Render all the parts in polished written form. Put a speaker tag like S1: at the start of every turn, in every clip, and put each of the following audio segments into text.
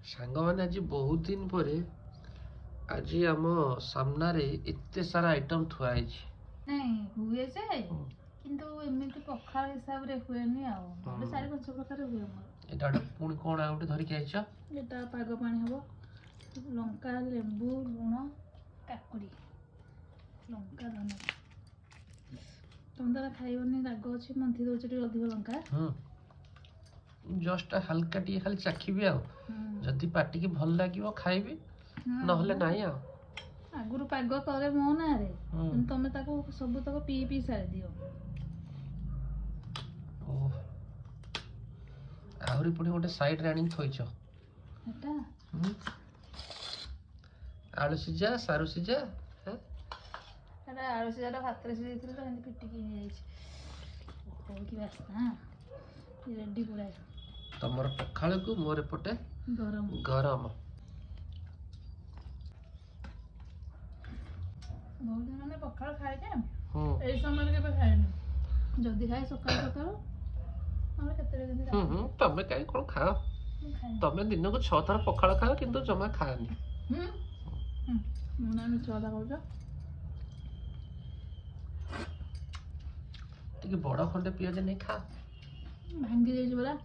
S1: ସାଙ୍ଗମାନେ ଆଜି ବହୁତ ଦିନ ପରେ ଆଜି ଆମ ସାମ୍ନାରେ ଏତେ ସାରା ଆଇଟମ ଥୁଆ ହେଇଛି।
S2: ନାଇଁ ହୁଏ ଯେ କିନ୍ତୁ ଏମିତି ପଖାଳ ହିସାବରେ ହୁଏନି ଆଉ ନହେଲେ 4-5 ପ୍ରକାର ହୁଏ ମୋର।
S1: ଏଇଟା ଗୋଟେ ପୁଣି କଣ ଆଉ ଗୋଟେ ଧରିକି ଆଇଛ?
S2: ଏଟା ପାଗ ପାଣି ହବ ଲଙ୍କା ଲେମ୍ବୁ ଲୁଣ କାକୁଡି ଲଙ୍କା ଧନିଆ। ତମେ ତ ଖାଇବନି ରାଗ ଅଛି ମନ୍ଥି ଦଉଛି ଟିକେ ଅଧିକ ଲଙ୍କା।
S1: ଜଷ୍ଟ ହାଲକା ଟିକେ ଖାଲି ଚାଖିବି ଆଉ ଯଦି ପାଟିକି ଭଲ ଲାଗିବ ଖାଇବି ନହେଲେ ନାହିଁ ଆଉ।
S2: ଆଗରୁ ପାଗ କରେ ମୋ ନାଁରେ କିନ୍ତୁ ତମେ ତାକୁ ସବୁ ତକ ପିଇ ସାରି ଦିଅ।
S1: ଆହୁରି ପୁଣି ଗୋଟେ ସାଇଡରେ ଆଣିକି ଥୋଇଛ।
S2: ଏଟା
S1: ଆଳୁ ସିଝା ସାରୁ ସିଝା।
S2: ଏଟା ଆଳୁ ସିଝାଟା ଭାତରେ ସିଝେଇଥିଲି ତ ଏମିତି ପିଟିକି ହେଇଯାଇଛି। କି ବାସ୍ନା ରେଡି ପୁରା।
S1: ତମର ପଖାଳକୁ ମୋର ଏପଟେ
S2: ଗରମ
S1: ଗରମ।
S2: ବହୁତ ଦିନ ମାନେ ପଖାଳ ଖାଇଛେ ଏଇ ସମୟରେ କେବେ ଖାଏନି। ଯଦି ଖାଏ ସକାଳୁ ସକାଳୁ ନହେଲେ କେତେବେଳେ କେମିତି।
S1: ତମେ କାହିଁ କଣ ଖାଅ? ତମେ ଦିନକୁ 6 ଥର ପଖାଳ ଖାଅ କିନ୍ତୁ ଜମା ଖାଅନି।
S2: ମୁଁ ନା ମିଛ କଥା କହୁଛ।
S1: ଟିକେ ବଡ ଖଣ୍ଡେ ପିଆଜ ନେଇ ଖା।
S2: ଭାଙ୍ଗି ଯାଇଛି ପରା।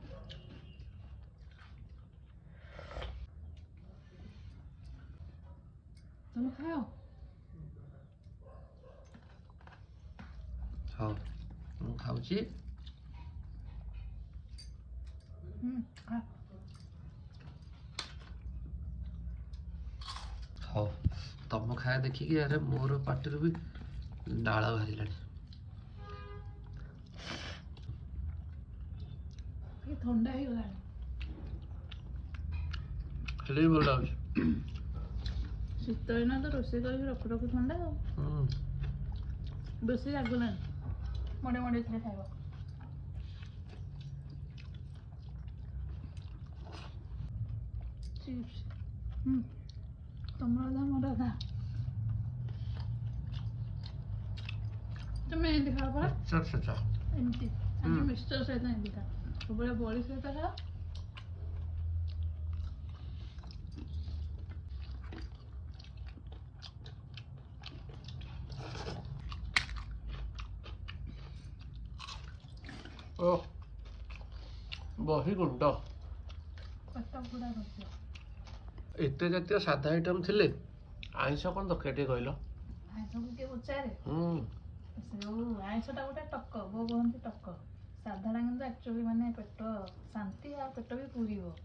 S2: ତମେ ଖାଅ।
S1: ହଉ ମୁଁ ଖାଉଛି। ହଉ ତମ ଖାଇବା ଦେଖିକି ଆରେ ମୋର ପାଟିରୁ ବି ଡାଳ ବାହାରିଲାଣି।
S2: ଥଣ୍ଡା ହେଇଗଲାଣି।
S1: ଖାଲି ଭଲ ଲାଗୁଛି।
S2: ଶୀତ ଦିନ ତ ରୋଷେଇ କରିକି ରଖୁ ଥଣ୍ଡା ଆଉ। ବେଶୀ ଲାଗୁନାହିଁ ମଣ୍ଡେ ମଣ୍ଡେ ଥିଲେ ଖାଇବ। ଚିପ୍ସ ତମର ଅଧା ମୋର ଅଧା। ତମେ ଏମିତି ଖାଅ ପରା ଏମିତି ଆଜି ମିକ୍ସଚର ସହିତ ଏମିତି ଖା ସବୁବେଳେ ବଡି ସହିତ ଖାଅ।
S1: ଓ ବହି ଗୁଣ୍ଡ ଏତେ ଜାତୀୟ ସାଧା ଆଇଟମ ଥିଲେ ଆଇଁଷ କଣ ଦରକାର ଟିକେ କହିଲ?
S2: ଆଇଁଷକୁ କିଏ ପଚାରେ? ଆଇଁଷଟା ଗୋଟେ ଟକ ବୋଉ କହନ୍ତି ଟକ। ସାଧାଟା କିନ୍ତୁ ଆକ୍ଚୁଆଲି ମାନେ ପେଟ ଶାନ୍ତି ଆଉ ପେଟ ବି ପୁରିବ।